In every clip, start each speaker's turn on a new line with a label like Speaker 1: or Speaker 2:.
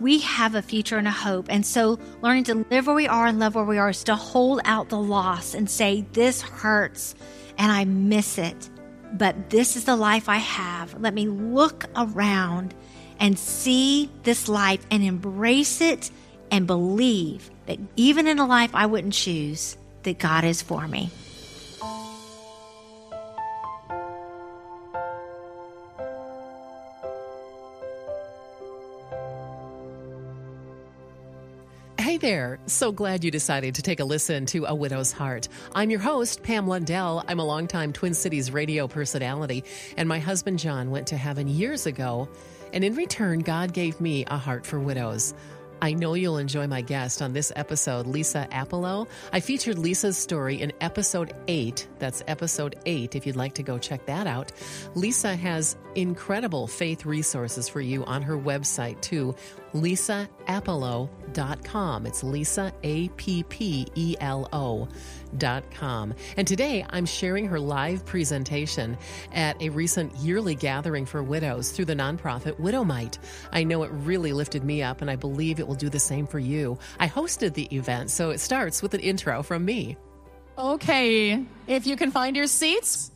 Speaker 1: we have a future and a hope. And so learning to live where we are and love where we are is to hold out the loss and say, this hurts and I miss it, but this is the life I have. Let me look around and see this life and embrace it and believe that even in a life I wouldn't choose, that God is for me.
Speaker 2: Hey there. So glad you decided to take a listen to A Widow's Heart. I'm your host, Pam Lundell. I'm a longtime Twin Cities radio personality, and my husband John went to heaven years ago, and in return, God gave me a heart for widows. I know you'll enjoy my guest on this episode, Lisa Appelo. I featured Lisa's story in episode 8. That's episode 8, if you'd like to go check that out. Lisa has incredible faith resources for you on her website, too, lisaappelo.com. It's Lisa, Appelo.com. And today, I'm sharing her live presentation at a recent yearly gathering for widows through the nonprofit Widowmite. I know it really lifted me up, and I believe it will do the same for you. I hosted the event, so it starts with an intro from me.
Speaker 3: Okay, if you can find your seats,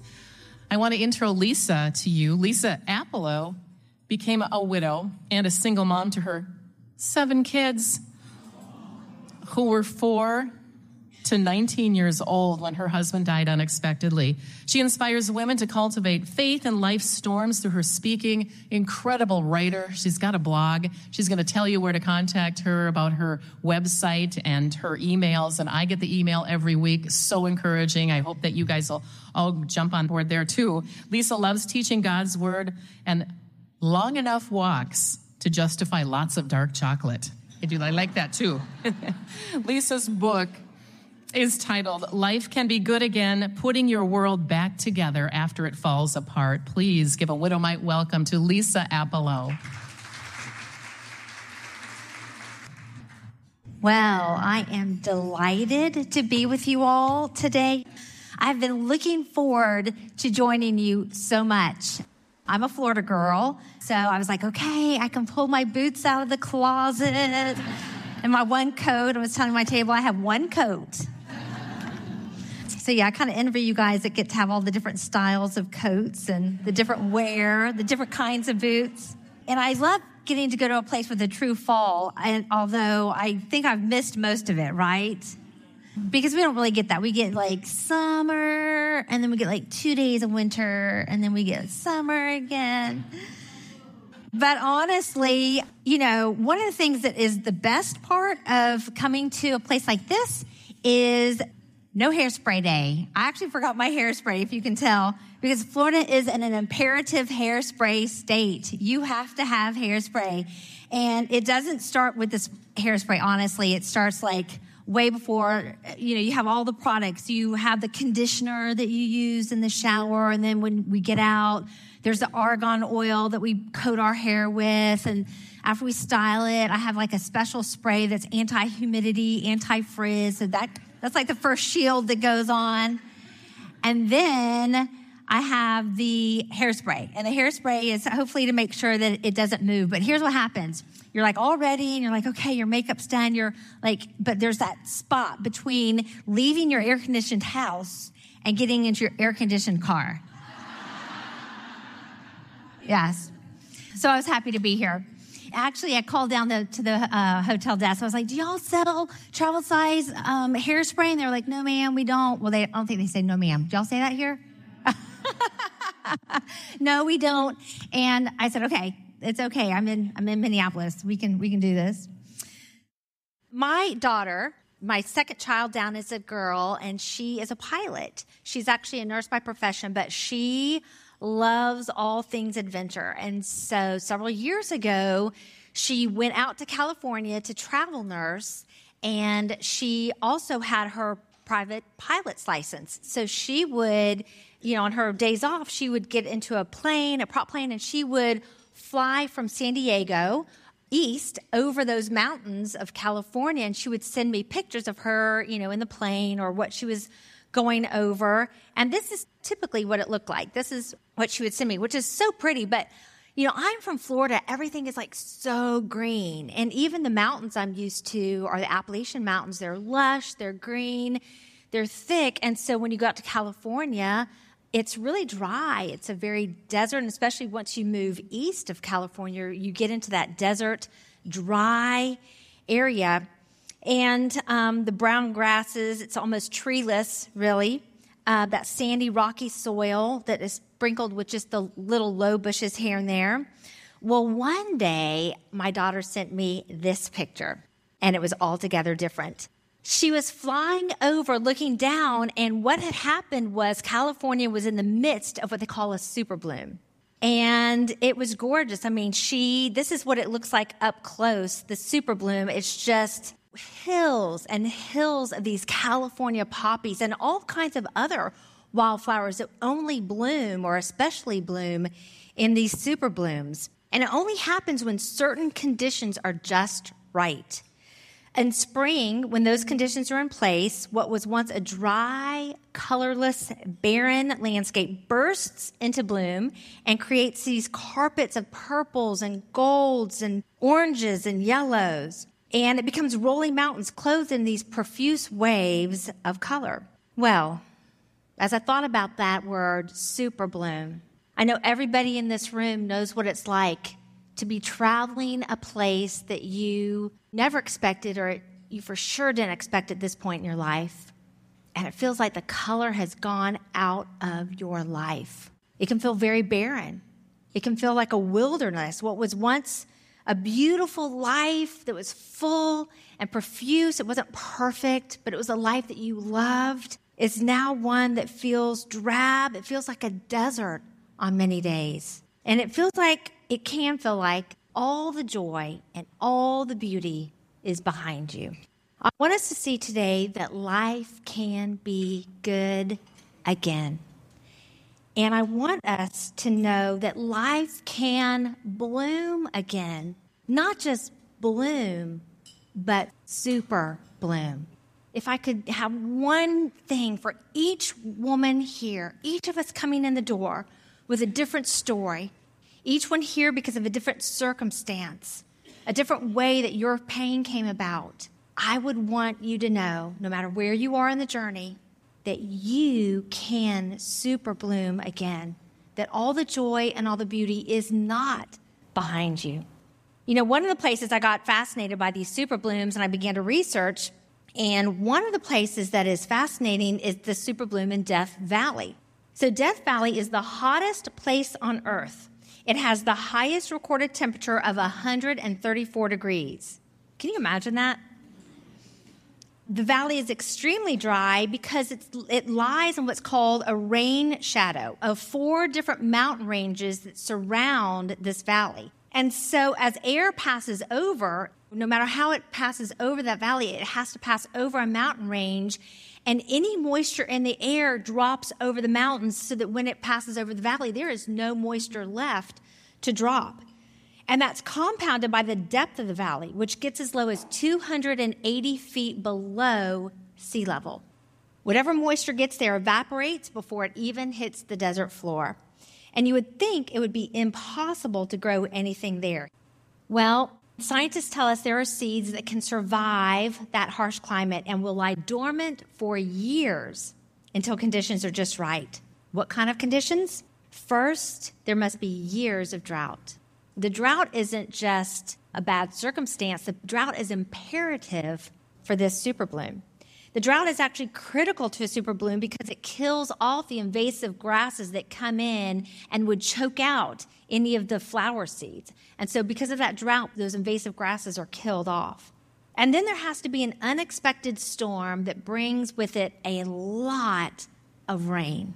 Speaker 3: I want to intro Lisa to you. Lisa Appelo became a widow and a single mom to her 7 kids who were 4 to 19 years old when her husband died unexpectedly. She inspires women to cultivate faith in life's storms through her speaking. Incredible writer. She's got a blog. She's going to tell you where to contact her about her website and her emails. And I get the email every week. So encouraging. I hope that you guys will all jump on board there too. Lisa loves teaching God's word and long enough walks to justify lots of dark chocolate. I like that too. Lisa's book is titled, Life Can Be Good Again, Putting Your World Back Together After It Falls Apart. Please give a Widowmite welcome to Lisa Appelo.
Speaker 1: Well, I am delighted to be with you all today. I've been looking forward to joining you so much. I'm a Florida girl, so I was like, okay, I can pull my boots out of the closet and my one coat. I was telling my table I have one coat. So yeah, I kind of envy you guys that get to have all the different styles of coats and the different wear, the different kinds of boots. And I love getting to go to a place with a true fall, and although I think I've missed most of it, right? Because we don't really get that. We get like summer, and then we get like 2 days of winter, and then we get summer again. But honestly, you know, one of the things that is the best part of coming to a place like this is no hairspray day. I actually forgot my hairspray, if you can tell, because Florida is in an imperative hairspray state. You have to have hairspray. And it doesn't start with this hairspray, honestly. It starts like way before, you have all the products. You have the conditioner that you use in the shower. And then when we get out, there's the argan oil that we coat our hair with. And after we style it, I have like a special spray that's anti-humidity, anti-frizz. So that's like the first shield that goes on. And then I have the hairspray. And the hairspray is hopefully to make sure that it doesn't move. But here's what happens. You're like all ready and you're like, okay, your makeup's done. You're like, but there's that spot between leaving your air-conditioned house and getting into your air-conditioned car. Yes. So I was happy to be here. Actually, I called down to the hotel desk. I was like, do y'all sell travel size hairspray? And they were like, no, ma'am, we don't. Well, I don't think they say no, ma'am. Do y'all say that here? No, we don't. And I said, okay, it's okay. I'm in Minneapolis. We can do this. My daughter, my second child down, is a girl, and she is a pilot. She's actually a nurse by profession, but she loves all things adventure. And so several years ago, she went out to California to travel nurse, and she also had her private pilot's license. So she would, on her days off, she would get into a prop plane, and she would fly from San Diego east over those mountains of California, and she would send me pictures of her, in the plane or what she was going over. And this is typically what it looked like. This is what she would send me, which is so pretty. But, I'm from Florida. Everything is like so green. And even the mountains I'm used to are the Appalachian Mountains. They're lush, they're green, they're thick. And so when you go out to California, it's really dry. It's a very desert, and especially once you move east of California, you get into that desert, dry area. And the brown grasses, it's almost treeless, really. That sandy, rocky soil that is sprinkled with just the little low bushes here and there. Well, one day, my daughter sent me this picture, and it was altogether different. She was flying over, looking down, and what had happened was California was in the midst of what they call a super bloom. And it was gorgeous. I mean, this is what it looks like up close, the super bloom. It's just hills and hills of these California poppies and all kinds of other wildflowers that only bloom or especially bloom in these super blooms. And it only happens when certain conditions are just right. In spring, when those conditions are in place, what was once a dry, colorless, barren landscape bursts into bloom and creates these carpets of purples and golds and oranges and yellows. And it becomes rolling mountains clothed in these profuse waves of color. Well, as I thought about that word, super bloom, I know everybody in this room knows what it's like to be traveling a place that you never expected or you for sure didn't expect at this point in your life. And it feels like the color has gone out of your life. It can feel very barren. It can feel like a wilderness. What was once a beautiful life that was full and profuse, it wasn't perfect, but it was a life that you loved, is now one that feels drab. It feels like a desert on many days. And it can feel like all the joy and all the beauty is behind you. I want us to see today that life can be good again. And I want us to know that life can bloom again. Not just bloom, but super bloom. If I could have one thing for each woman here, each of us coming in the door with a different story, each one here because of a different circumstance, a different way that your pain came about, I would want you to know, no matter where you are in the journey, that you can super bloom again, that all the joy and all the beauty is not behind you. One of the places I got fascinated by these super blooms, and I began to research, and one of the places that is fascinating is the super bloom in Death Valley. So Death Valley is the hottest place on earth. It has the highest recorded temperature of 134 degrees. Can you imagine that? The valley is extremely dry because it lies in what's called a rain shadow of 4 different mountain ranges that surround this valley. And so as air passes over, no matter how it passes over that valley, it has to pass over a mountain range, and any moisture in the air drops over the mountains so that when it passes over the valley, there is no moisture left to drop. And that's compounded by the depth of the valley, which gets as low as 280 feet below sea level. Whatever moisture gets there evaporates before it even hits the desert floor. And you would think it would be impossible to grow anything there. Well, scientists tell us there are seeds that can survive that harsh climate and will lie dormant for years until conditions are just right. What kind of conditions? First, there must be years of drought. The drought isn't just a bad circumstance. The drought is imperative for this super bloom. The drought is actually critical to a super bloom because it kills off the invasive grasses that come in and would choke out any of the flower seeds. And so because of that drought, those invasive grasses are killed off. And then there has to be an unexpected storm that brings with it a lot of rain.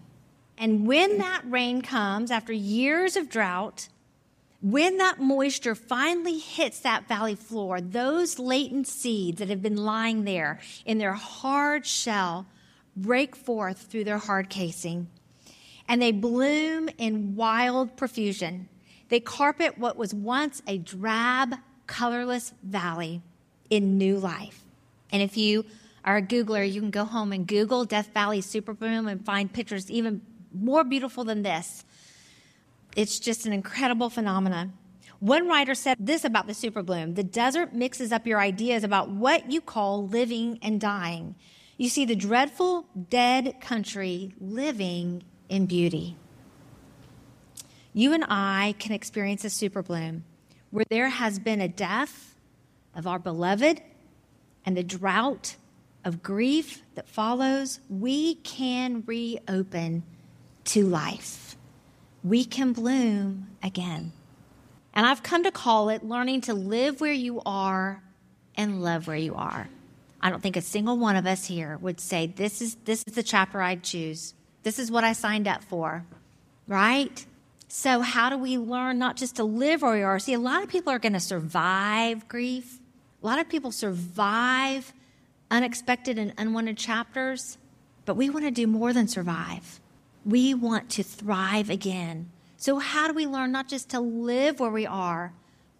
Speaker 1: And when that rain comes after years of drought, when that moisture finally hits that valley floor, those latent seeds that have been lying there in their hard shell break forth through their hard casing, and they bloom in wild profusion. They carpet what was once a drab, colorless valley in new life. And if you are a Googler, you can go home and Google Death Valley Super Bloom and find pictures even more beautiful than this. It's just an incredible phenomenon. One writer said this about the super bloom: the desert mixes up your ideas about what you call living and dying. You see the dreadful dead country living in beauty. You and I can experience a super bloom where there has been a death of our beloved and the drought of grief that follows. We can reopen to life. We can bloom again. And I've come to call it learning to live where you are and love where you are. I don't think a single one of us here would say, this is the chapter I'd choose. This is what I signed up for, right? So how do we learn not just to live where we are? See, a lot of people are going to survive grief. A lot of people survive unexpected and unwanted chapters, but we want to do more than survive. We want to thrive again. So how do we learn not just to live where we are,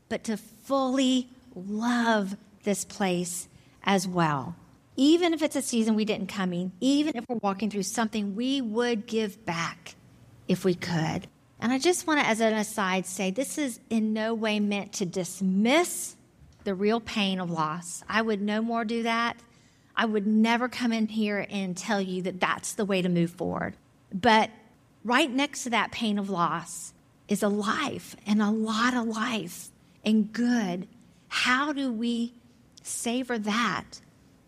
Speaker 1: but to fully love this place as well? Even if it's a season we didn't come in, even if we're walking through something, we would give back if we could. And I just want to, as an aside, say this is in no way meant to dismiss the real pain of loss. I would no more do that. I would never come in here and tell you that that's the way to move forward. But right next to that pain of loss is a life, and a lot of life and good. How do we savor that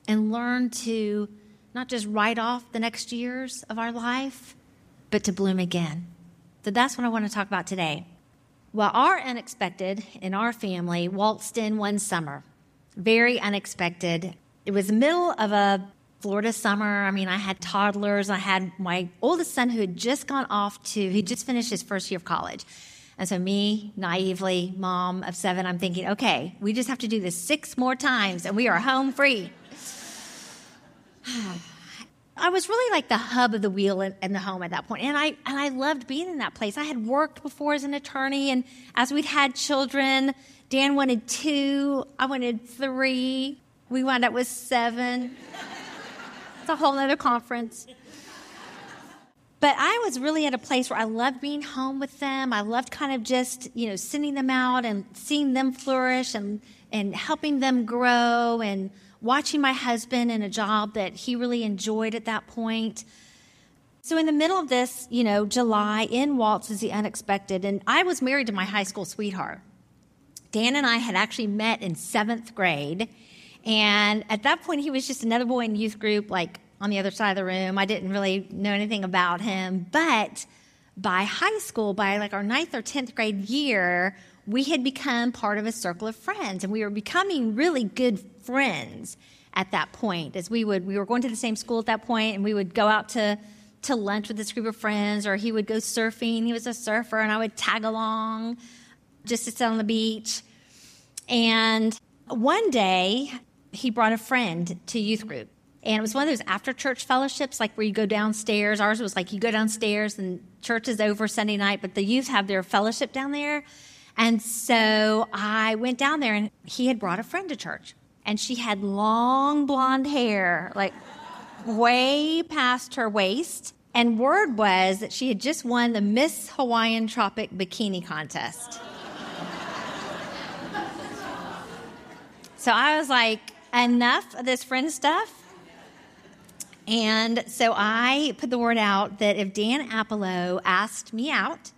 Speaker 1: and learn to not just write off the next years of our life, but to bloom again? So that's what I want to talk about today. Well, our unexpected in our family waltzed in one summer. Very unexpected. It was the middle of a Florida summer. I mean, I had toddlers. I had my oldest son who had just gone off he just finished his first year of college. And so me, naively, mom of 7, I'm thinking, okay, we just have to do this 6 more times and we are home free. I was really like the hub of the wheel in the home at that point. And I loved being in that place. I had worked before as an attorney, and as we'd had children, Dan wanted 2, I wanted 3. We wound up with 7. It's a whole other conference. But I was really at a place where I loved being home with them. I loved kind of just, sending them out and seeing them flourish and helping them grow and watching my husband in a job that he really enjoyed at that point. So in the middle of this, July, in waltzes the unexpected, and I was married to my high school sweetheart. Dan and I had actually met in 7th grade, and at that point, he was just another boy in youth group, like on the other side of the room. I didn't really know anything about him, but by high school, by like our 9th or 10th grade year, we had become part of a circle of friends, and we were becoming really good friends at that point. As we were going to the same school at that point, and we would go out to lunch with this group of friends, or he would go surfing. He was a surfer, and I would tag along just to sit on the beach. And one day, he brought a friend to youth group. And it was one of those after-church fellowships, like where you go downstairs. Ours was like you go downstairs, and church is over Sunday night, but the youth have their fellowship down there. And so I went down there, and he had brought a friend to church. And she had long blonde hair, like way past her waist. And word was that she had just won the Miss Hawaiian Tropic Bikini Contest. So I was like, enough of this friend stuff. And so I put the word out that if Danny Appelo asked me out,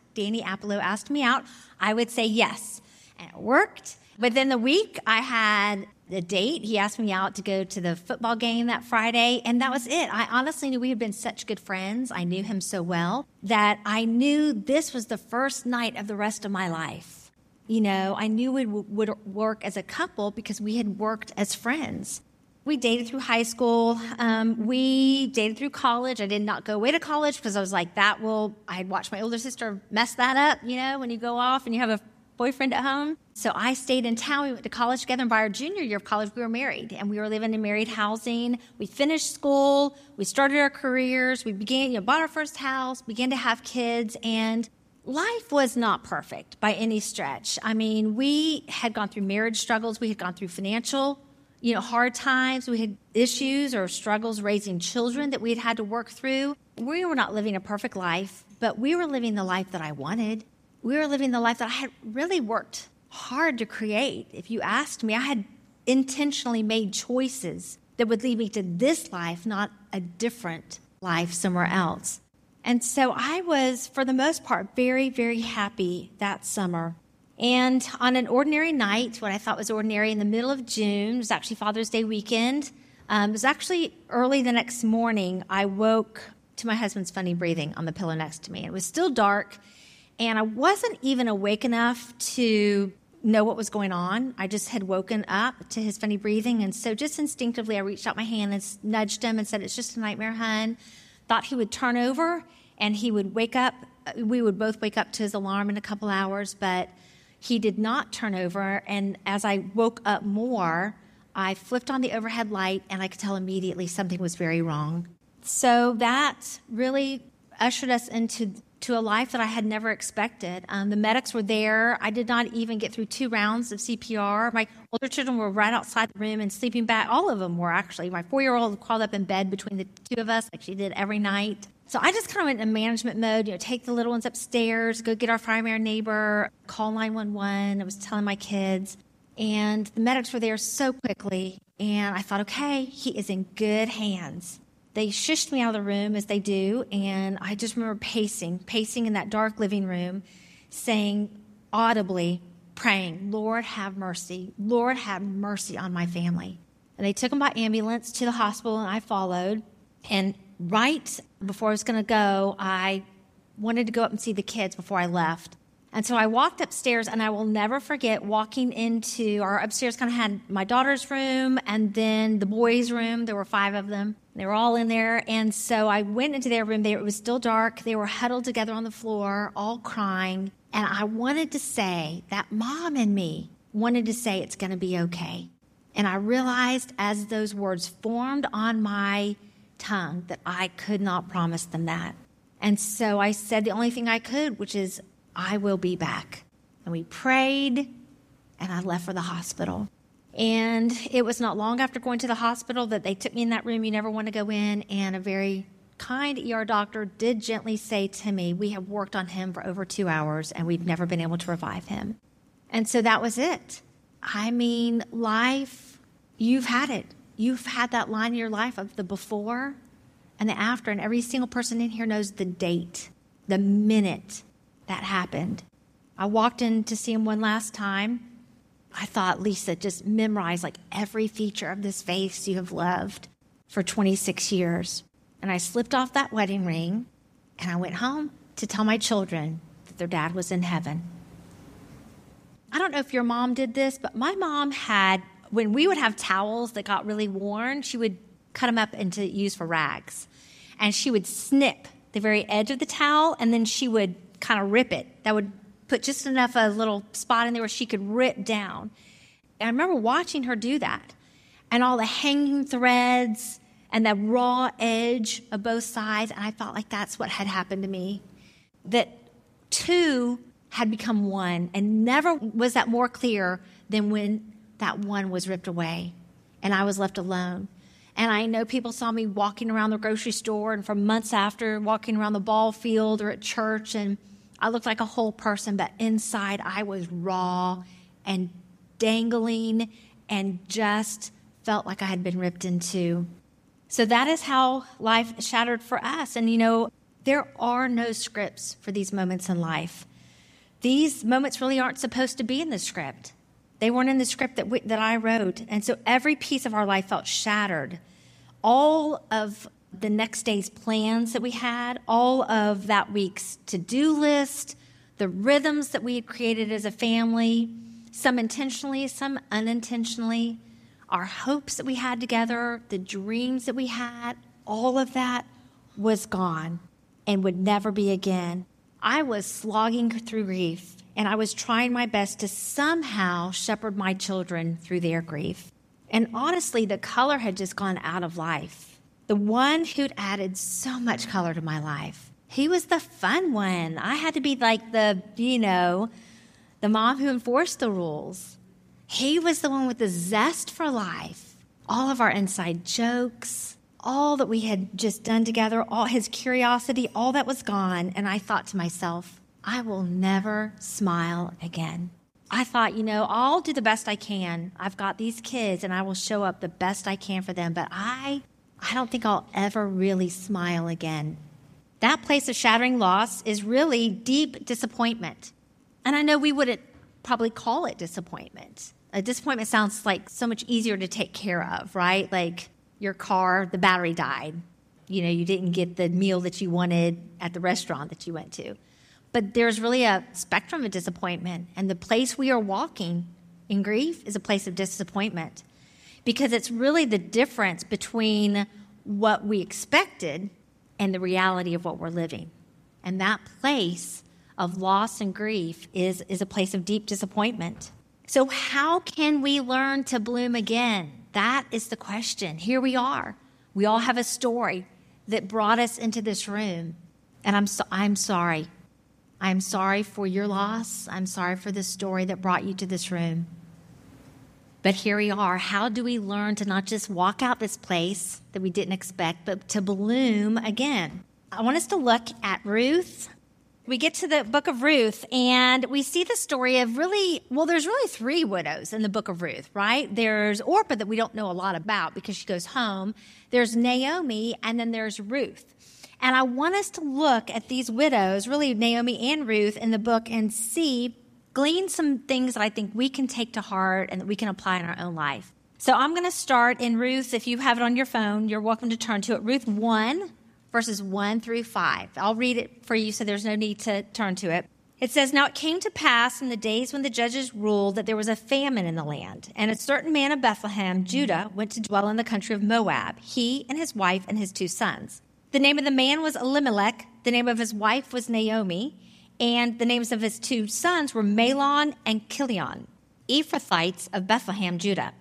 Speaker 1: I would say yes. And it worked. Within the week, I had a date. He asked me out to go to the football game that Friday, and that was it. I honestly knew we had been such good friends. I knew him so well that I knew this was the first night of the rest of my life. I knew we would work as a couple because we had worked as friends. We dated through high school. We dated through college. I did not go away to college because I was like, I had watched my older sister mess that up, when you go off and you have a boyfriend at home. So I stayed in town. We went to college together, and by our junior year of college, we were married, and we were living in married housing. We finished school. We started our careers. We began, bought our first house, began to have kids, and life was not perfect by any stretch. I mean, we had gone through marriage struggles. We had gone through financial, hard times. We had issues or struggles raising children that we had to work through. We were not living a perfect life, but we were living the life that I wanted. we were living the life that I had really worked hard to create. If you asked me, I had intentionally made choices that would lead me to this life, not a different life somewhere else. And so I was, for the most part, very, very happy that summer. And on an ordinary night, what I thought was ordinary, in the middle of June, it was actually Father's Day weekend. It was actually early the next morning, I woke to my husband's funny breathing on the pillow next to me. It was still dark, and I wasn't even awake enough to know what was going on. I just had woken up to his funny breathing, and so just instinctively I reached out my hand and nudged him and said, "It's just a nightmare, hon." Thought he would turn over and he would wake up. We would both wake up to his alarm in a couple hours, but he did not turn over. And as I woke up more, I flipped on the overhead light, and I could tell immediately something was very wrong. So that really ushered us into a life that I had never expected. The medics were there. I did not even get through 2 rounds of CPR. My older children were right outside the room and sleeping back. All of them were, actually. My 4-year-old crawled up in bed between the two of us like she did every night. So I just kind of went in management mode, take the little ones upstairs, go get our primary neighbor, call 911. I was telling my kids. And the medics were there so quickly. And I thought, okay, he is in good hands. They shushed me out of the room, as they do, and I just remember pacing in that dark living room, saying audibly, praying, "Lord, have mercy. Lord, have mercy on my family." And they took him by ambulance to the hospital, and I followed. And right before I was going to go, I wanted to go up and see the kids before I left. And so I walked upstairs, and I will never forget walking into our upstairs. Kind of had my daughter's room and then the boys' room. There were 5 of them. They were all in there. And so I went into their room. It was still dark. They were huddled together on the floor, all crying. And I wanted to say, that mom in me wanted to say, "It's going to be okay." And I realized as those words formed on my tongue that I could not promise them that. And so I said the only thing I could, which is, "I will be back." And we prayed, and I left for the hospital. And it was not long after going to the hospital that they took me in that room you never want to go in, and a very kind ER doctor did gently say to me, "We have worked on him for over 2 hours, and we've never been able to revive him." And so that was it. I mean, life, you've had it. You've had that line in your life of the before and the after, and every single person in here knows the date, the minute that happened. I walked in to see him one last time. I thought, "Lisa, just memorize like every feature of this face you have loved for 26 years. And I slipped off that wedding ring, and I went home to tell my children that their dad was in heaven. I don't know if your mom did this, but my mom had, when we would have towels that got really worn, she would cut them up into use for rags. And she would snip the very edge of the towel, and then she would kind of rip it. That would put just enough a little spot in there where she could rip down. And I remember watching her do that, and all the hanging threads and the raw edge of both sides. And I felt like that's what had happened to me, that 2 had become 1, and never was that more clear than when that 1 was ripped away and I was left alone. And I know people saw me walking around the grocery store, and for months after, walking around the ball field or at church, and I looked like a whole person, but inside I was raw and dangling and just felt like I had been ripped in 2. So that is how life shattered for us. And there are no scripts for these moments in life. These moments really aren't supposed to be in the script. They weren't in the script that I wrote. And so every piece of our life felt shattered. All of the next day's plans that we had, all of that week's to-do list, the rhythms that we had created as a family, some intentionally, some unintentionally, our hopes that we had together, the dreams that we had, all of that was gone and would never be again. I was slogging through grief, and I was trying my best to somehow shepherd my children through their grief. And honestly, the color had just gone out of life. The one who'd added so much color to my life. He was the fun one. I had to be like the mom who enforced the rules. He was the one with the zest for life. All of our inside jokes, all that we had just done together, all his curiosity, all that was gone. And I thought to myself, I will never smile again. I thought, I'll do the best I can. I've got these kids and I will show up the best I can for them, but I don't think I'll ever really smile again. That place of shattering loss is really deep disappointment. And I know we wouldn't probably call it disappointment. A disappointment sounds like so much easier to take care of, right? Like your car, the battery died. You didn't get the meal that you wanted at the restaurant that you went to. But there's really a spectrum of disappointment. And the place we are walking in grief is a place of disappointment. Because it's really the difference between what we expected and the reality of what we're living. And that place of loss and grief is a place of deep disappointment. So how can we learn to bloom again? That is the question. Here we are. We all have a story that brought us into this room. And I'm sorry. I'm sorry for your loss. I'm sorry for the story that brought you to this room. But here we are. How do we learn to not just walk out this place that we didn't expect, but to bloom again? I want us to look at Ruth. We get to the book of Ruth, and we see the story of there's really three widows in the book of Ruth, right? There's Orpah that we don't know a lot about because she goes home. There's Naomi, and then there's Ruth. And I want us to look at these widows, really Naomi and Ruth, in the book and glean some things that I think we can take to heart and that we can apply in our own life. So I'm going to start in Ruth. If you have it on your phone, you're welcome to turn to it. Ruth 1, verses 1 through 5. I'll read it for you so there's no need to turn to it. It says, "Now it came to pass in the days when the judges ruled that there was a famine in the land. And a certain man of Bethlehem, Judah, went to dwell in the country of Moab, he and his wife and his 2 sons. The name of the man was Elimelech. The name of his wife was Naomi. And the names of his 2 sons were Mahlon and Chilion, Ephrathites of Bethlehem, Judah.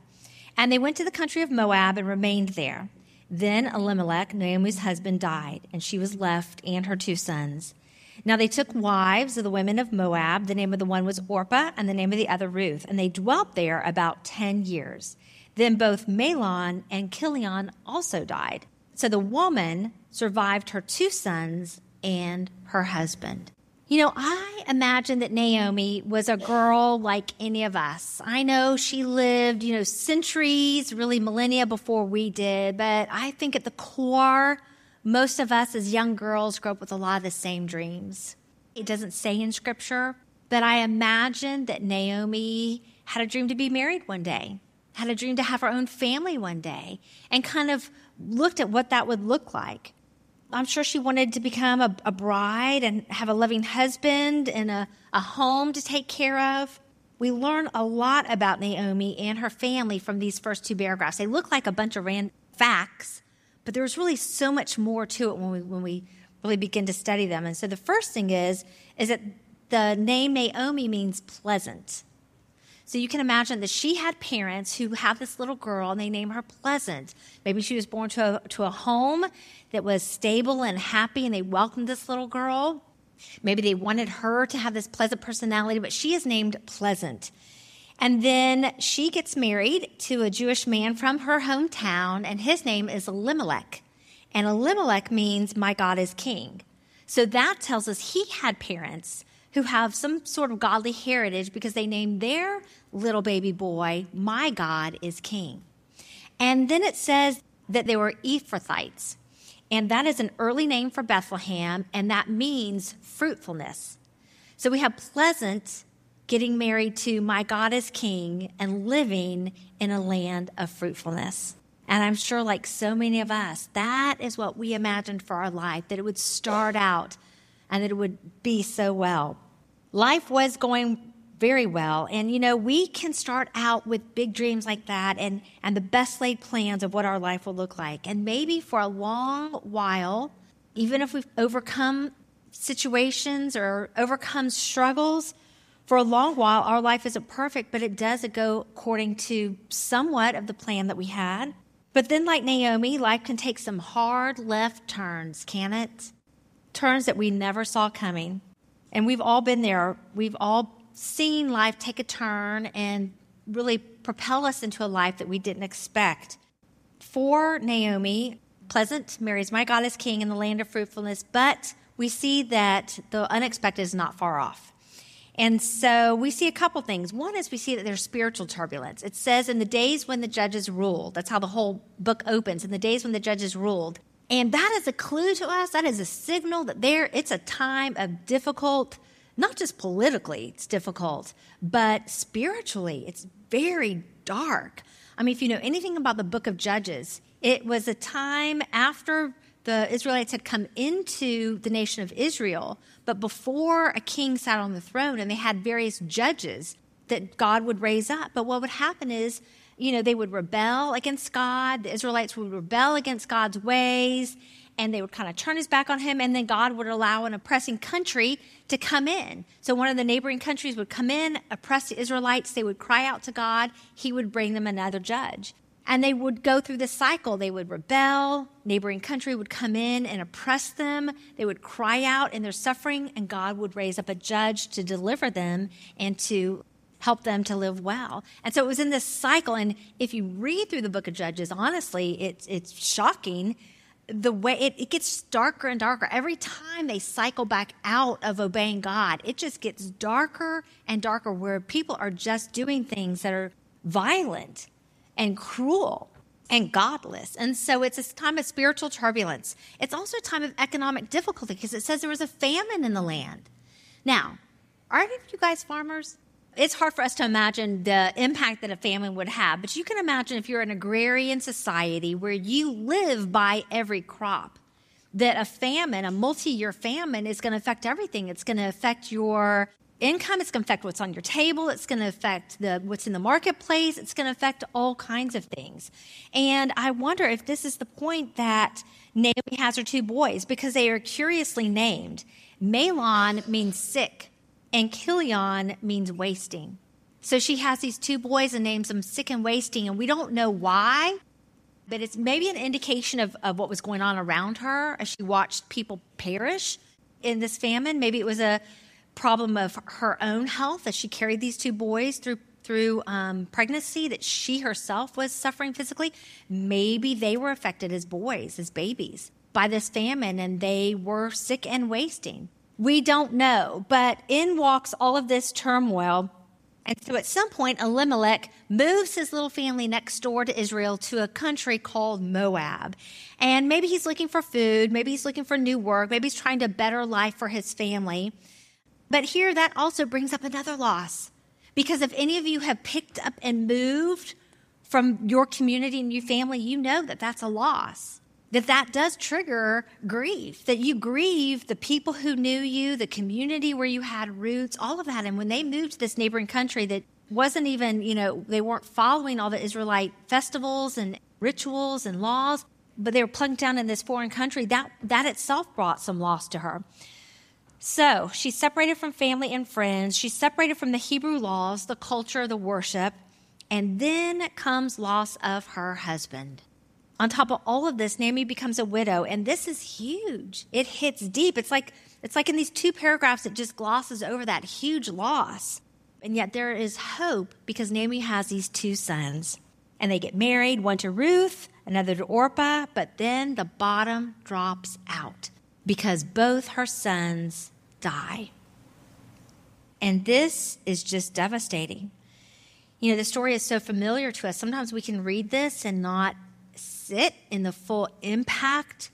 Speaker 1: And they went to the country of Moab and remained there. Then Elimelech, Naomi's husband, died, and she was left and her 2 sons. Now they took wives of the women of Moab. The name of the one was Orpah, and the name of the other Ruth. And they dwelt there about 10 years. Then both Mahlon and Chilion also died. So the woman survived her 2 sons and her husband." I imagine that Naomi was a girl like any of us. I know she lived, centuries, really millennia before we did, but I think at the core, most of us as young girls grew up with a lot of the same dreams. It doesn't say in Scripture, but I imagine that Naomi had a dream to be married one day, had a dream to have her own family one day, and kind of looked at what that would look like. I'm sure she wanted to become a bride and have a loving husband and a home to take care of. We learn a lot about Naomi and her family from these first 2 paragraphs. They look like a bunch of random facts, but there's really so much more to it when we really begin to study them. And so the first thing is that the name Naomi means pleasant. So you can imagine that she had parents who have this little girl, and they name her Pleasant. Maybe she was born to a home that was stable and happy, and they welcomed this little girl. Maybe they wanted her to have this pleasant personality, but she is named Pleasant. And then she gets married to a Jewish man from her hometown, and his name is Elimelech. And Elimelech means, "My God is king." So that tells us he had parents who have some sort of godly heritage because they named their little baby boy, "My God is king." And then it says that they were Ephrathites. And that is an early name for Bethlehem, and that means fruitfulness. So we have Pleasant getting married to "My God is king" and living in a land of fruitfulness. And I'm sure, like so many of us, that is what we imagined for our life, that it would start out and that it would be so well. Life was going very well. And, we can start out with big dreams like that and the best laid plans of what our life will look like. And maybe for a long while, even if we've overcome situations or overcome struggles, for a long while, our life isn't perfect, but it does go according to somewhat of the plan that we had. But then, like Naomi, life can take some hard left turns, can it? Turns that we never saw coming. And we've all been there. We've all seen life take a turn and really propel us into a life that we didn't expect. For Naomi, Pleasant marries "My God is king" in the land of fruitfulness, but we see that the unexpected is not far off. And so we see a couple things. One is we see that there's spiritual turbulence. It says in the days when the judges ruled. That's how the whole book opens, in the days when the judges ruled. And that is a clue to us. That is a signal that it's a time of difficult, not just politically it's difficult, but spiritually it's very dark. I mean, if you know anything about the book of Judges, it was a time after the Israelites had come into the nation of Israel, but before a king sat on the throne, and they had various judges that God would raise up. But what would happen is, they would rebel against God. The Israelites would rebel against God's ways, and they would kind of turn his back on him, and then God would allow an oppressing country to come in. So one of the neighboring countries would come in, oppress the Israelites. They would cry out to God. He would bring them another judge. And they would go through this cycle. They would rebel. Neighboring country would come in and oppress them. They would cry out in their suffering, and God would raise up a judge to deliver them and to help them to live well. And so it was in this cycle. And if you read through the book of Judges, honestly, it's shocking the way it gets darker and darker. Every time they cycle back out of obeying God, it just gets darker and darker, where people are just doing things that are violent and cruel and godless. And so it's a time of spiritual turbulence. It's also a time of economic difficulty, because it says there was a famine in the land. Now, are any of you guys farmers? It's hard for us to imagine the impact that a famine would have, but you can imagine if you're an agrarian society where you live by every crop, that a famine, a multi-year famine, is going to affect everything. It's going to affect your income. It's going to affect what's on your table. It's going to affect what's in the marketplace. It's going to affect all kinds of things. And I wonder if this is the point that Naomi has her two boys, because they are curiously named. Mahlon means sick, and Chilion means wasting. So she has these two boys and names them sick and wasting, and we don't know why, but it's maybe an indication of what was going on around her as she watched people perish in this famine. Maybe it was a problem of her own health as she carried these two boys through pregnancy, that she herself was suffering physically. Maybe they were affected as boys, as babies, by this famine, and they were sick and wasting. We don't know, but in walks all of this turmoil. And so at some point, Elimelech moves his little family next door to Israel to a country called Moab. And maybe he's looking for food, maybe he's looking for new work, maybe he's trying to better life for his family. But here, that also brings up another loss. Because if any of you have picked up and moved from your community and your family, you know that that's a loss. That does trigger grief, that you grieve the people who knew you, the community where you had roots, all of that. And when they moved to this neighboring country that wasn't even, they weren't following all the Israelite festivals and rituals and laws, but they were plunked down in this foreign country, that itself brought some loss to her. So she's separated from family and friends. She's separated from the Hebrew laws, the culture, the worship. And then comes loss of her husband. On top of all of this, Naomi becomes a widow, and this is huge. It hits deep. It's like in these two paragraphs, it just glosses over that huge loss. And yet there is hope, because Naomi has these two sons, and they get married, one to Ruth, another to Orpah, but then the bottom drops out because both her sons die. And this is just devastating. The story is so familiar to us. Sometimes we can read this and not sit in the full impact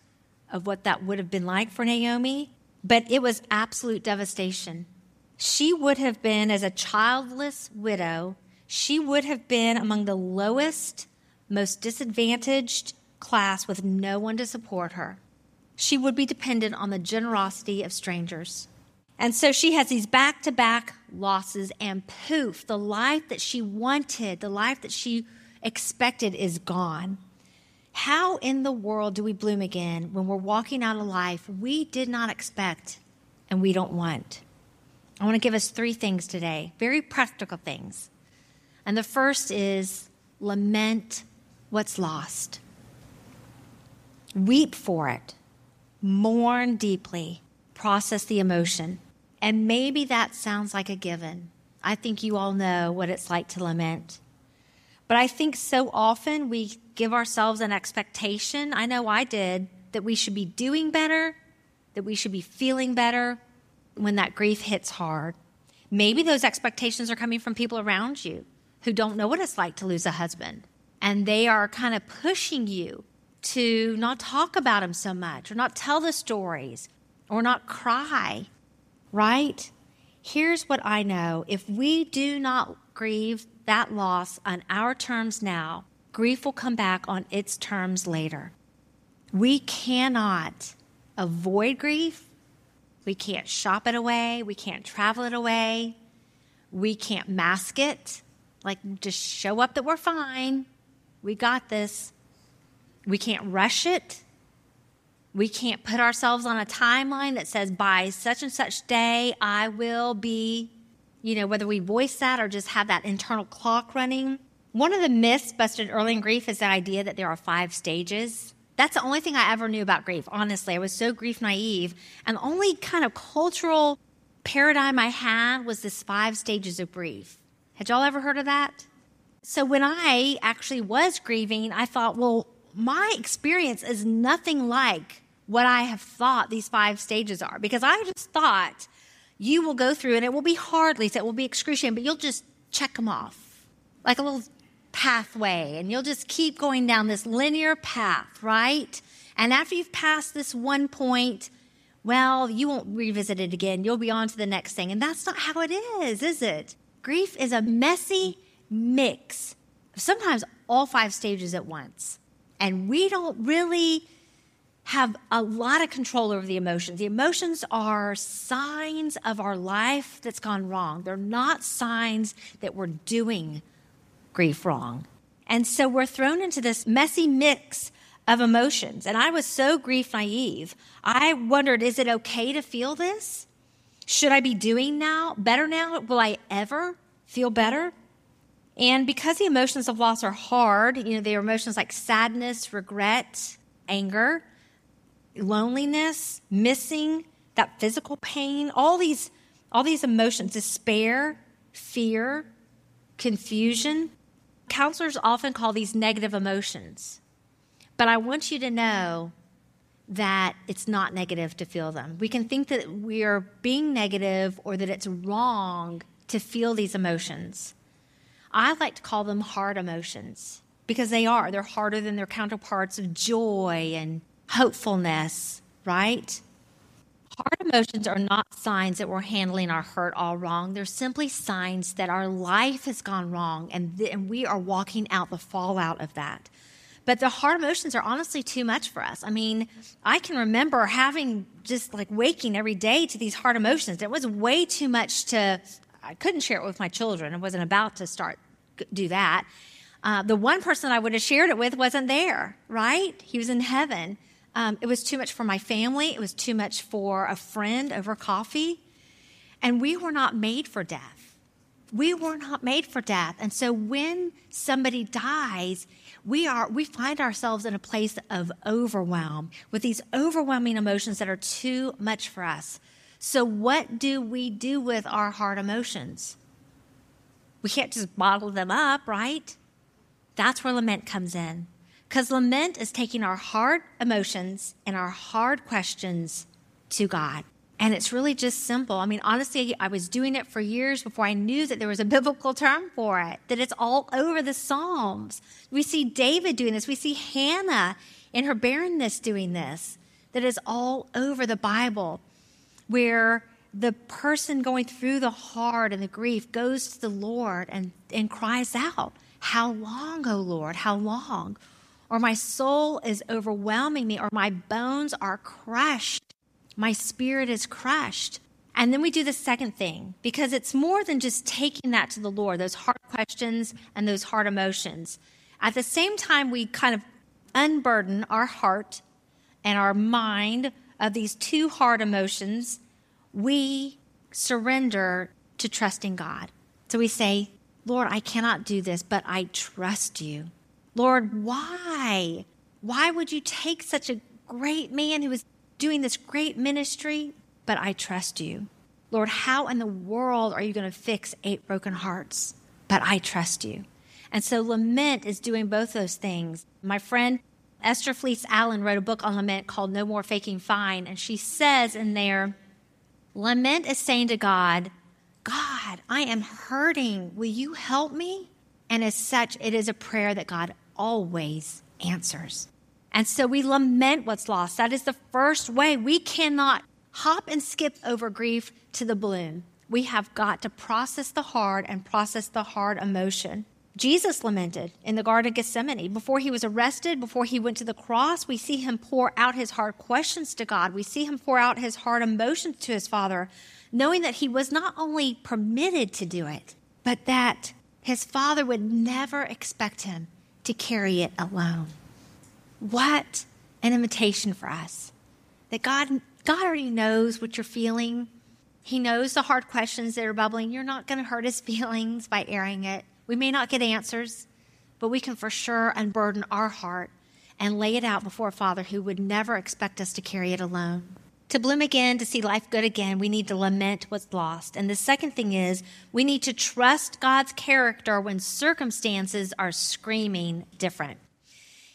Speaker 1: of what that would have been like for Naomi, but it was absolute devastation. She would have been, as a childless widow, she would have been among the lowest, most disadvantaged class with no one to support her. She would be dependent on the generosity of strangers. And so she has these back-to-back losses, and poof, the life that she wanted, the life that she expected is gone. How in the world do we bloom again when we're walking out a life we did not expect and we don't want? I want to give us 3 things today, very practical things. And the first is lament what's lost. Weep for it. Mourn deeply. Process the emotion. And maybe that sounds like a given. I think you all know what it's like to lament. But I think so often we give ourselves an expectation, I know I did, that we should be doing better, that we should be feeling better when that grief hits hard. Maybe those expectations are coming from people around you who don't know what it's like to lose a husband. And they are kind of pushing you to not talk about him so much, or not tell the stories, or not cry, right? Here's what I know. If we do not grieve that loss on our terms now, grief will come back on its terms later. We cannot avoid grief. We can't shop it away. We can't travel it away. We can't mask it. Like, just show up that we're fine. We got this. We can't rush it. We can't put ourselves on a timeline that says by such and such day, I will be, whether we voice that or just have that internal clock running. One of the myths busted early in grief is the idea that there are 5 stages. That's the only thing I ever knew about grief, honestly. I was so grief naive. And the only kind of cultural paradigm I had was this 5 stages of grief. Had y'all ever heard of that? So when I actually was grieving, I thought, well, my experience is nothing like what I have thought these 5 stages are. Because I just thought you will go through, and it will be hard, Lisa. It will be excruciating, but you'll just check them off. Like a little pathway, and you'll just keep going down this linear path, right? And after you've passed this one point, well, you won't revisit it again. You'll be on to the next thing. And that's not how it is it? Grief is a messy mix of sometimes all 5 stages at once. And we don't really have a lot of control over the emotions. The emotions are signs of our life that's gone wrong. They're not signs that we're doing grief wrong. And so we're thrown into this messy mix of emotions. And I was so grief naive. I wondered, is it okay to feel this? Should I be doing better now? Will I ever feel better? And because the emotions of loss are hard, they are emotions like sadness, regret, anger, loneliness, missing, that physical pain, all these emotions, despair, fear, confusion. Counselors often call these negative emotions. But I want you to know that it's not negative to feel them. We can think that we are being negative or that it's wrong to feel these emotions. I like to call them hard emotions because they are. They're harder than their counterparts of joy and hopefulness, right? Hard emotions are not signs that we're handling our hurt all wrong. They're simply signs that our life has gone wrong and we are walking out the fallout of that. But the hard emotions are honestly too much for us. I mean, I can remember having just like waking every day to these hard emotions. It was way too much I couldn't share it with my children. I wasn't about to do that. The one person I would have shared it with wasn't there, right? He was in heaven. It was too much for my family. It was too much for a friend over coffee. And we were not made for death. We were not made for death. And so when somebody dies, we find ourselves in a place of overwhelm with these overwhelming emotions that are too much for us. So what do we do with our hard emotions? We can't just bottle them up, right? That's where lament comes in. Because lament is taking our hard emotions and our hard questions to God. And it's really just simple. I mean, honestly, I was doing it for years before I knew that there was a biblical term for it, that it's all over the Psalms. We see David doing this. We see Hannah in her barrenness doing this, that is all over the Bible, where the person going through the hard and the grief goes to the Lord and cries out, "How long, O Lord, how long?" Or my soul is overwhelming me, or my bones are crushed. My spirit is crushed. And then we do the second thing, because it's more than just taking that to the Lord, those hard questions and those hard emotions. At the same time, we kind of unburden our heart and our mind of these 2 hard emotions. We surrender to trusting God. So we say, "Lord, I cannot do this, but I trust you." Lord, why? Why would you take such a great man who was doing this great ministry? But I trust you. Lord, how in the world are you going to fix 8 broken hearts? But I trust you. And so lament is doing both those things. My friend Esther Fleece Allen wrote a book on lament called No More Faking Fine, and she says in there, lament is saying to God, God, I am hurting. Will you help me? And as such, it is a prayer that God always answers. And so we lament what's lost. That is the first way. We cannot hop and skip over grief to the balloon. We have got to process the hard and process the hard emotion. Jesus lamented in the Garden of Gethsemane. Before he was arrested, before he went to the cross, we see him pour out his hard questions to God. We see him pour out his hard emotions to his Father, knowing that he was not only permitted to do it, but that his Father would never expect him to carry it alone. What an invitation for us. That God already knows what you're feeling. He knows the hard questions that are bubbling. You're not going to hurt his feelings by airing it. We may not get answers, but we can for sure unburden our heart and lay it out before a Father who would never expect us to carry it alone. To bloom again, to see life good again, we need to lament what's lost. And the second thing is we need to trust God's character when circumstances are screaming different.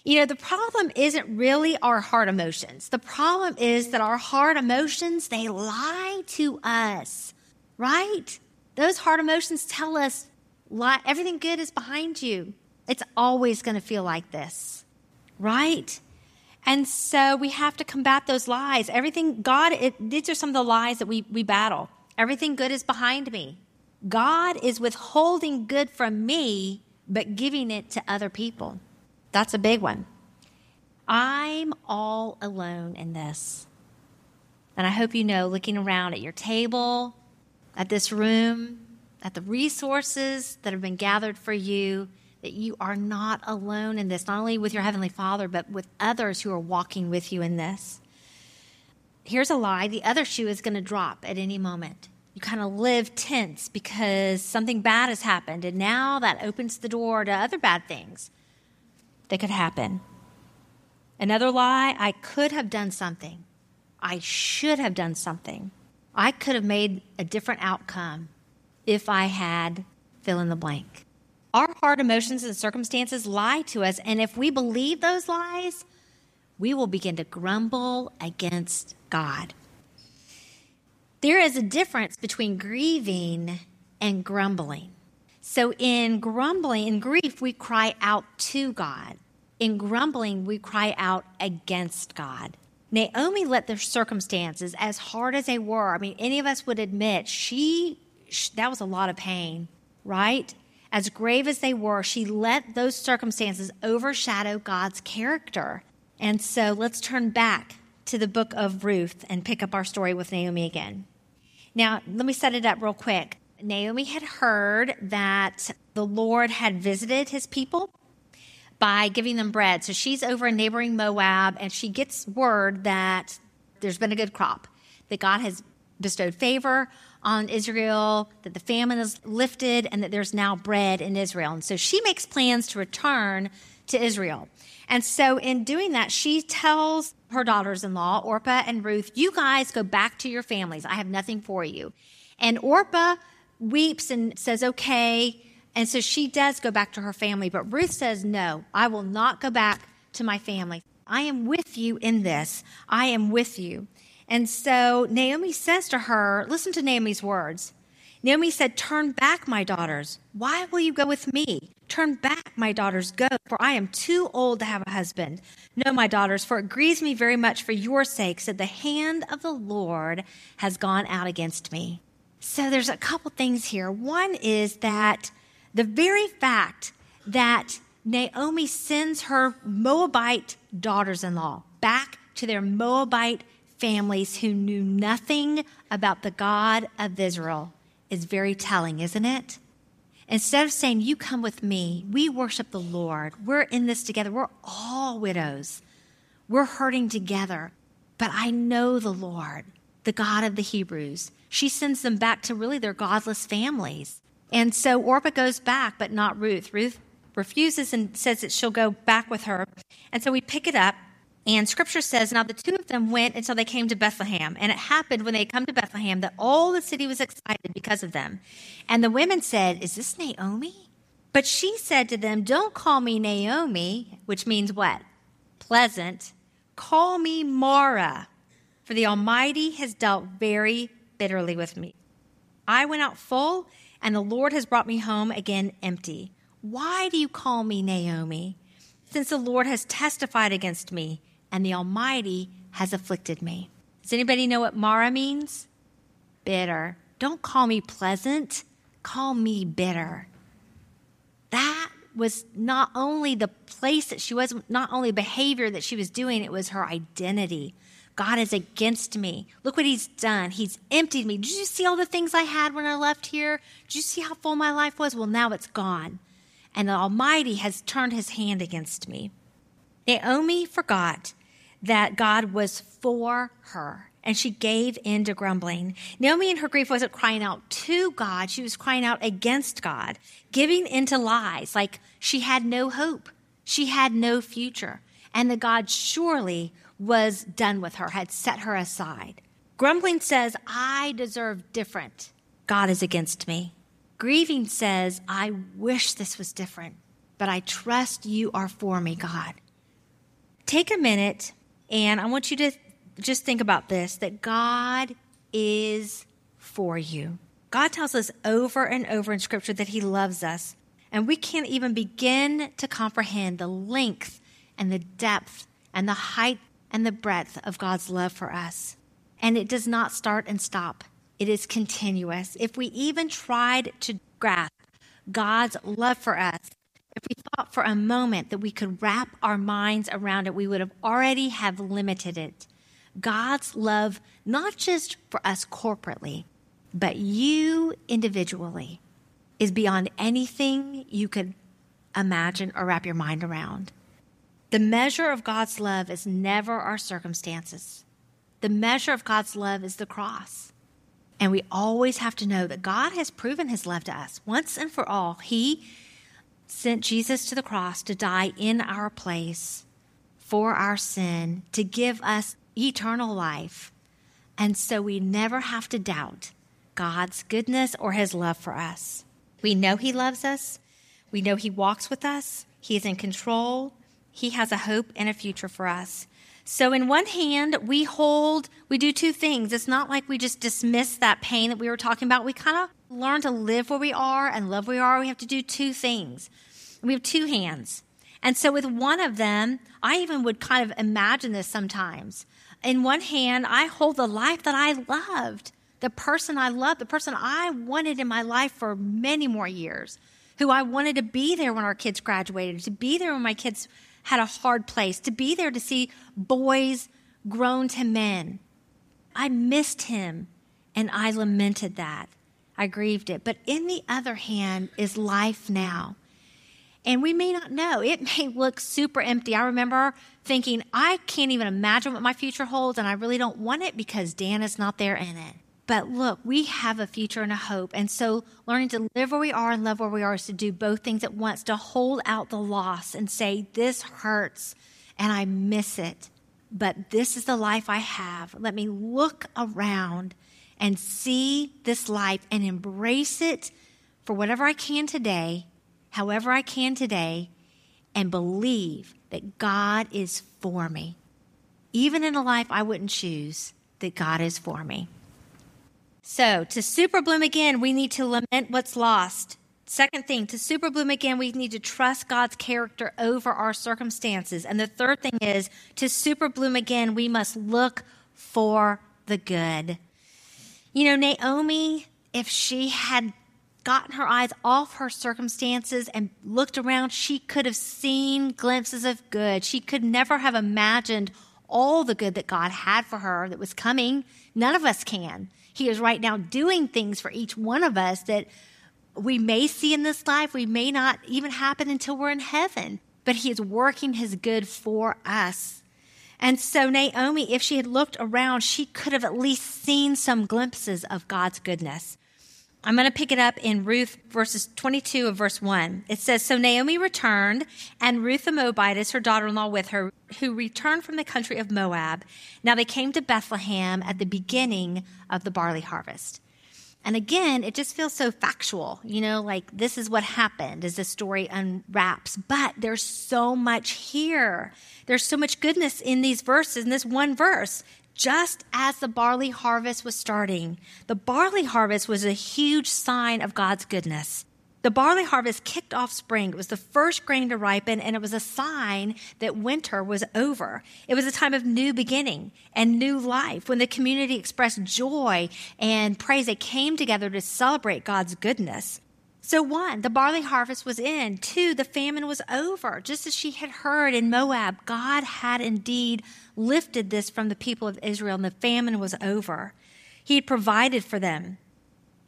Speaker 1: You know, the problem isn't really our heart emotions. The problem is that our heart emotions, they lie to us, right? Those heart emotions tell us everything good is behind you. It's always going to feel like this, right? And so we have to combat those lies. These are some of the lies that we battle. Everything good is behind me. God is withholding good from me, but giving it to other people. That's a big one. I'm all alone in this. And I hope you know, looking around at your table, at this room, at the resources that have been gathered for you, that you are not alone in this, not only with your Heavenly Father, but with others who are walking with you in this. Here's a lie. The other shoe is going to drop at any moment. You kind of live tense because something bad has happened, and now that opens the door to other bad things that could happen. Another lie, I could have done something. I should have done something. I could have made a different outcome if I had fill in the blank. Our hard emotions and circumstances lie to us, and if we believe those lies, we will begin to grumble against God. There is a difference between grieving and grumbling. So in grief, we cry out to God. In grumbling, we cry out against God. Naomi let their circumstances, as hard as they were, any of us would admit, that was a lot of pain, right? As grave as they were, she let those circumstances overshadow God's character. And so let's turn back to the book of Ruth and pick up our story with Naomi again. Now, let me set it up real quick. Naomi had heard that the Lord had visited his people by giving them bread. So she's over in neighboring Moab, and she gets word that there's been a good crop, that God has bestowed favor on Israel, that the famine is lifted, and that there's now bread in Israel. And so she makes plans to return to Israel. And so in doing that, she tells her daughters-in-law, Orpah and Ruth, you guys go back to your families. I have nothing for you. And Orpah weeps and says, okay. And so she does go back to her family. But Ruth says, no, I will not go back to my family. I am with you in this. I am with you. And so Naomi says to her, listen to Naomi's words. Naomi said, turn back, my daughters. Why will you go with me? Turn back, my daughters, go, for I am too old to have a husband. No, my daughters, for it grieves me very much for your sakes that the hand of the Lord has gone out against me. So there's a couple things here. One is that the very fact that Naomi sends her Moabite daughters-in-law back to their Moabite families who knew nothing about the God of Israel is very telling, isn't it? Instead of saying, you come with me, we worship the Lord, we're in this together, we're all widows, we're hurting together, but I know the Lord, the God of the Hebrews. She sends them back to really their godless families. And so Orpah goes back, but not Ruth. Ruth refuses and says that she'll go back with her. And so we pick it up. And Scripture says, now the two of them went until they came to Bethlehem. And it happened when they come to Bethlehem that all the city was excited because of them. And the women said, is this Naomi? But she said to them, don't call me Naomi, which means what? pleasant. Call me Mara, for the Almighty has dealt very bitterly with me. I went out full, and the Lord has brought me home again empty. Why do you call me Naomi, since the Lord has testified against me, and the Almighty has afflicted me? Does anybody know what Mara means? Bitter. Don't call me pleasant. Call me bitter. That was not only the place that she was, not only behavior that she was doing, it was her identity. God is against me. Look what he's done. He's emptied me. Did you see all the things I had when I left here? Did you see how full my life was? Well, now it's gone. And the Almighty has turned his hand against me. Naomi forgot that God was for her, and she gave in to grumbling. Naomi in her grief wasn't crying out to God. She was crying out against God, giving into lies, like she had no hope. She had no future, and that God surely was done with her, had set her aside. Grumbling says, I deserve different. God is against me. Grieving says, I wish this was different, but I trust you are for me, God. Take a minute, and I want you to just think about this, that God is for you. God tells us over and over in Scripture that he loves us, and we can't even begin to comprehend the length and the depth and the height and the breadth of God's love for us. And it does not start and stop. It is continuous. If we even tried to grasp God's love for us, if we thought for a moment that we could wrap our minds around it, we would have already have limited it. God's love, not just for us corporately, but you individually, is beyond anything you could imagine or wrap your mind around. The measure of God's love is never our circumstances. The measure of God's love is the cross. And we always have to know that God has proven his love to us once and for all. He sent Jesus to the cross to die in our place for our sin, to give us eternal life. And so we never have to doubt God's goodness or his love for us. We know he loves us. We know he walks with us. He is in control. He has a hope and a future for us. So in one hand, we do two things. It's not like we just dismiss that pain that we were talking about. We kind of learn to live where we are and love where we are. We have to do two things. We have two hands. And so with one of them, I even would kind of imagine this sometimes. In one hand, I hold the life that I loved, the person I loved, the person I wanted in my life for many more years, who I wanted to be there when our kids graduated, to be there when my kids had a hard place, to be there to see boys grown to men. I missed him, and I lamented that. I grieved it. But in the other hand is life now. And we may not know. It may look super empty. I remember thinking, I can't even imagine what my future holds, and I really don't want it because Dan is not there in it. But look, we have a future and a hope. And so learning to live where we are and love where we are is to do both things at once, to hold out the loss and say, this hurts and I miss it, but this is the life I have. Let me look around and see this life and embrace it for whatever I can today, however I can today, and believe that God is for me. Even in a life I wouldn't choose, that God is for me. So to super bloom again, we need to lament what's lost. Second thing, to super bloom again, we need to trust God's character over our circumstances. And the third thing is, to super bloom again, we must look for the good. You know, Naomi, if she had gotten her eyes off her circumstances and looked around, she could have seen glimpses of good. She could never have imagined all the good that God had for her that was coming. None of us can. He is right now doing things for each one of us that we may see in this life, we may not even happen until we're in heaven, but he is working his good for us. And so Naomi, if she had looked around, she could have at least seen some glimpses of God's goodness. I'm going to pick it up in Ruth verses 22 of verse 1. It says, so Naomi returned, and Ruth the Moabitess, her daughter-in-law, with her, who returned from the country of Moab. Now they came to Bethlehem at the beginning of the barley harvest. And again, it just feels so factual, like this is what happened as the story unwraps. But there's so much here. There's so much goodness in these verses, in this one verse. Just as the barley harvest was starting, the barley harvest was a huge sign of God's goodness. The barley harvest kicked off spring. It was the first grain to ripen, and it was a sign that winter was over. It was a time of new beginning and new life when the community expressed joy and praise. They came together to celebrate God's goodness. So 1, the barley harvest was in. 2, the famine was over. Just as she had heard in Moab, God had indeed lifted this from the people of Israel, and the famine was over. He had provided for them.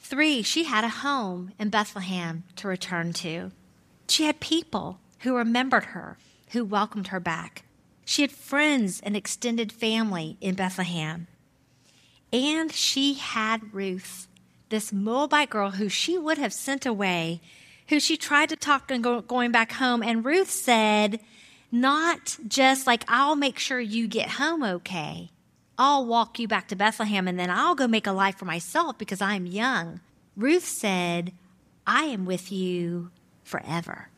Speaker 1: 3, she had a home in Bethlehem to return to. She had people who remembered her, who welcomed her back. She had friends and extended family in Bethlehem. And she had Ruth, this Moabite girl who she would have sent away, who she tried to talk to going back home. And Ruth said, not just like, I'll make sure you get home okay. I'll walk you back to Bethlehem and then I'll go make a life for myself because I'm young. Ruth said, I am with you forever.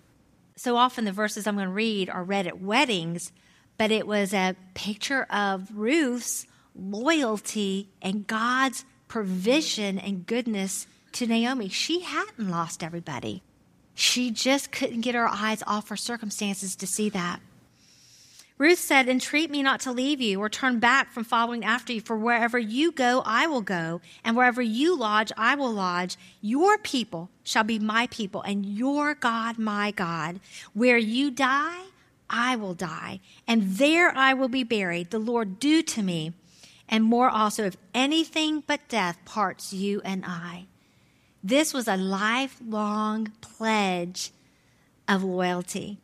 Speaker 1: So often the verses I'm going to read are read at weddings, but it was a picture of Ruth's loyalty and God's provision and goodness to Naomi. She hadn't lost everybody. She just couldn't get her eyes off her circumstances to see that. Ruth said, entreat me not to leave you or turn back from following after you, for wherever you go, I will go, and wherever you lodge, I will lodge. Your people shall be my people, and your God, my God. Where you die, I will die, and there I will be buried. The Lord do to me, and more also, if anything but death parts you and I. This was a lifelong pledge of loyalty.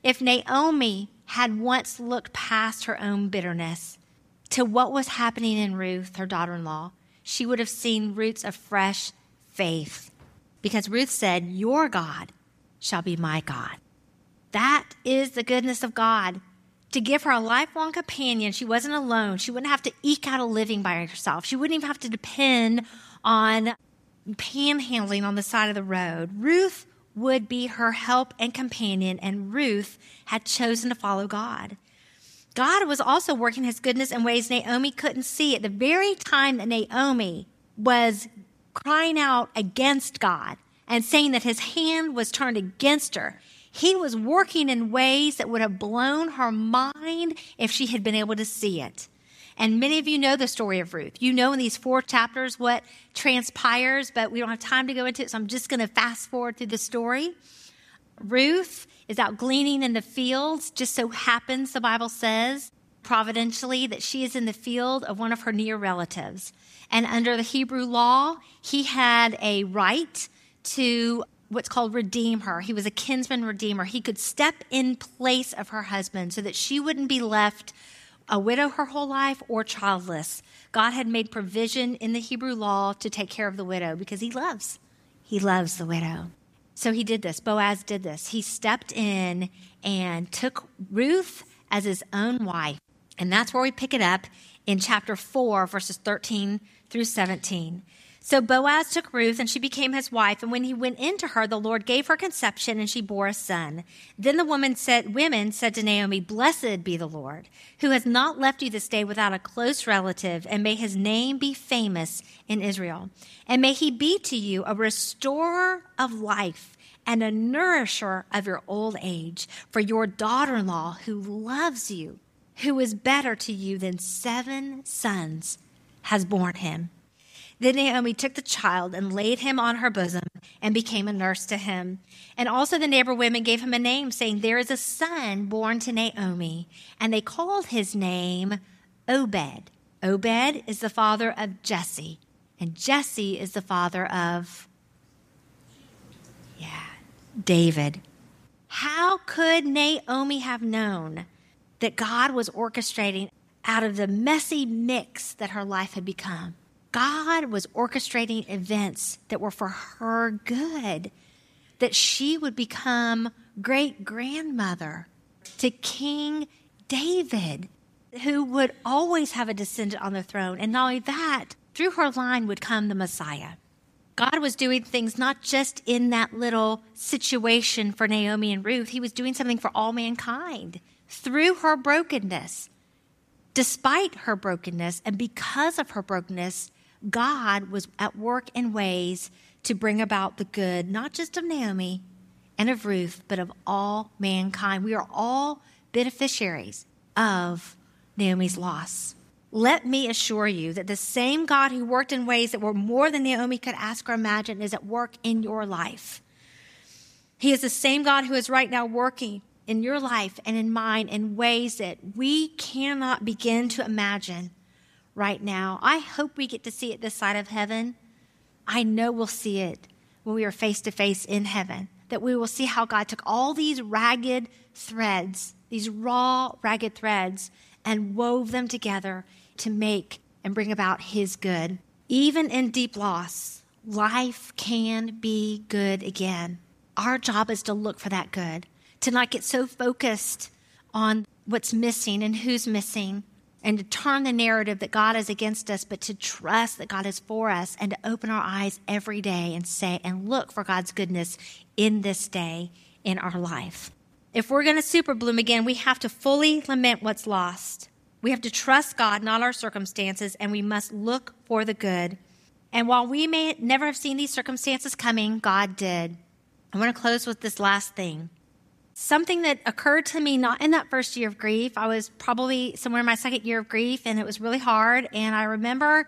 Speaker 1: If Naomi had once looked past her own bitterness to what was happening in Ruth, her daughter-in-law, she would have seen roots of fresh faith. Because Ruth said, your God shall be my God. That is the goodness of God. To give her a lifelong companion, she wasn't alone. She wouldn't have to eke out a living by herself. She wouldn't even have to depend on panhandling on the side of the road. Ruth would be her help and companion, and Ruth had chosen to follow God. God was also working his goodness in ways Naomi couldn't see. At the very time that Naomi was crying out against God and saying that his hand was turned against her, he was working in ways that would have blown her mind if she had been able to see it. And many of you know the story of Ruth. You know in these 4 chapters what transpires, but we don't have time to go into it, so I'm just going to fast forward through the story. Ruth is out gleaning in the fields. Just so happens, the Bible says, providentially, that she is in the field of one of her near relatives. And under the Hebrew law, he had a right to what's called redeem her. He was a kinsman redeemer. He could step in place of her husband so that she wouldn't be left a widow her whole life or childless. God had made provision in the Hebrew law to take care of the widow because he loves the widow. So he did this. Boaz did this. He stepped in and took Ruth as his own wife. And that's where we pick it up in chapter 4, verses 13 through 17. So Boaz took Ruth, and she became his wife. And when he went into her, the Lord gave her conception, and she bore a son. Then the women said to Naomi, blessed be the Lord, who has not left you this day without a close relative, and may his name be famous in Israel. And may he be to you a restorer of life and a nourisher of your old age. For your daughter-in-law, who loves you, who is better to you than 7 sons, has borne him. Then Naomi took the child and laid him on her bosom and became a nurse to him. And also the neighbor women gave him a name, saying, there is a son born to Naomi. And they called his name Obed. Obed is the father of Jesse. And Jesse is the father of, David. How could Naomi have known that God was orchestrating out of the messy mix that her life had become? God was orchestrating events that were for her good, that she would become great-grandmother to King David, who would always have a descendant on the throne. And not only that, through her line would come the Messiah. God was doing things not just in that little situation for Naomi and Ruth. He was doing something for all mankind through her brokenness. Despite her brokenness and because of her brokenness, God was at work in ways to bring about the good, not just of Naomi and of Ruth, but of all mankind. We are all beneficiaries of Naomi's loss. Let me assure you that the same God who worked in ways that were more than Naomi could ask or imagine is at work in your life. He is the same God who is right now working in your life and in mine in ways that we cannot begin to imagine right now. I hope we get to see it this side of heaven. I know we'll see it when we are face to face in heaven, that we will see how God took all these ragged threads, these raw, ragged threads, and wove them together to make and bring about his good. Even in deep loss, life can be good again. Our job is to look for that good, to not get so focused on what's missing and who's missing, and to turn the narrative that God is against us, but to trust that God is for us and to open our eyes every day and say and look for God's goodness in this day in our life. If we're going to super bloom again, we have to fully lament what's lost. We have to trust God, not our circumstances, and we must look for the good. And while we may never have seen these circumstances coming, God did. I want to close with this last thing. Something that occurred to me not in that first year of grief. I was probably somewhere in my second year of grief, and it was really hard. And I remember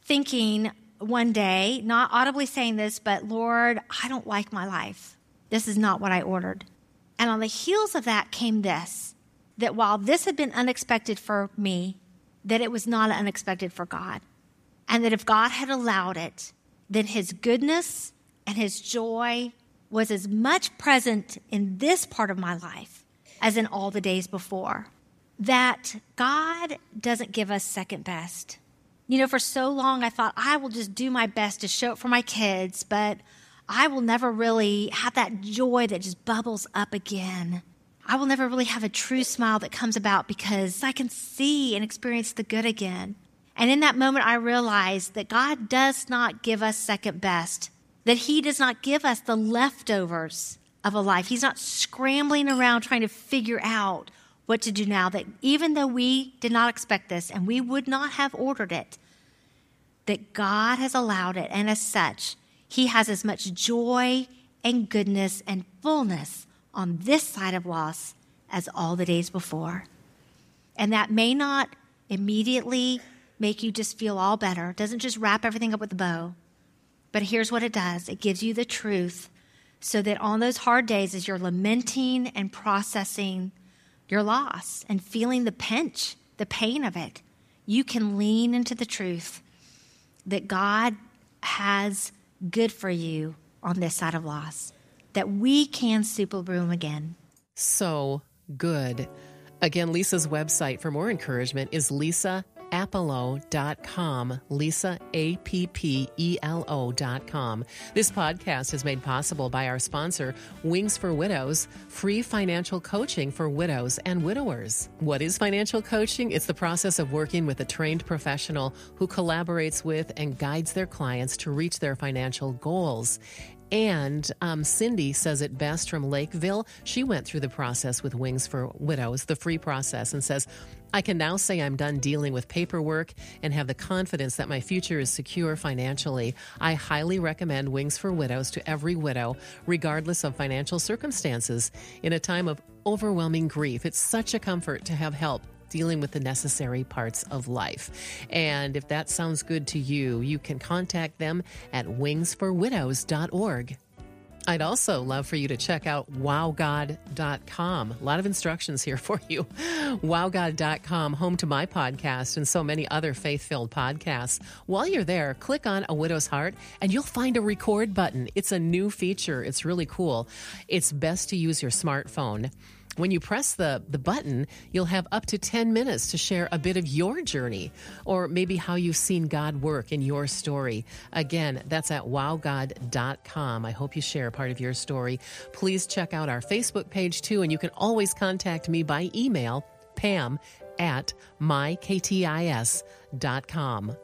Speaker 1: thinking one day, not audibly saying this, but Lord, I don't like my life. This is not what I ordered. And on the heels of that came this, that while this had been unexpected for me, that it was not unexpected for God. And that if God had allowed it, then his goodness and his joy was as much present in this part of my life as in all the days before. That God doesn't give us second best. You know, for so long I thought I will just do my best to show up for my kids, but I will never really have that joy that just bubbles up again. I will never really have a true smile that comes about because I can see and experience the good again. And in that moment, I realized that God does not give us second best, that he does not give us the leftovers of a life. He's not scrambling around trying to figure out what to do now, that even though we did not expect this and we would not have ordered it, that God has allowed it. And as such, he has as much joy and goodness and fullness on this side of loss as all the days before. And that may not immediately make you just feel all better. It doesn't just wrap everything up with a bow. But here's what it does. It gives you the truth so that on those hard days as you're lamenting and processing your loss and feeling the pinch, the pain of it, you can lean into the truth that God has good for you on this side of loss, that we can super bloom again.
Speaker 2: So good. Again, Lisa's website for more encouragement is LisaAppelo.com, LisaAppelo.com. This podcast is made possible by our sponsor, Wings for Widows, free financial coaching for widows and widowers. What is financial coaching? It's the process of working with a trained professional who collaborates with and guides their clients to reach their financial goals. And Cindy says it best from Lakeville. She went through the process with Wings for Widows, the free process, and says, I can now say I'm done dealing with paperwork and have the confidence that my future is secure financially. I highly recommend Wings for Widows to every widow, regardless of financial circumstances. In a time of overwhelming grief, it's such a comfort to have help dealing with the necessary parts of life. And if that sounds good to you, you can contact them at wingsforwidows.org. I'd also love for you to check out wowgod.com. A lot of instructions here for you. Wowgod.com, home to my podcast and so many other faith-filled podcasts. While you're there, click on A Widow's Heart and you'll find a record button. It's a new feature. It's really cool. It's best to use your smartphone. When you press the button, you'll have up to 10 minutes to share a bit of your journey or maybe how you've seen God work in your story. Again, that's at wowgod.com. I hope you share part of your story. Please check out our Facebook page too, and you can always contact me by email, Pam@myktis.com.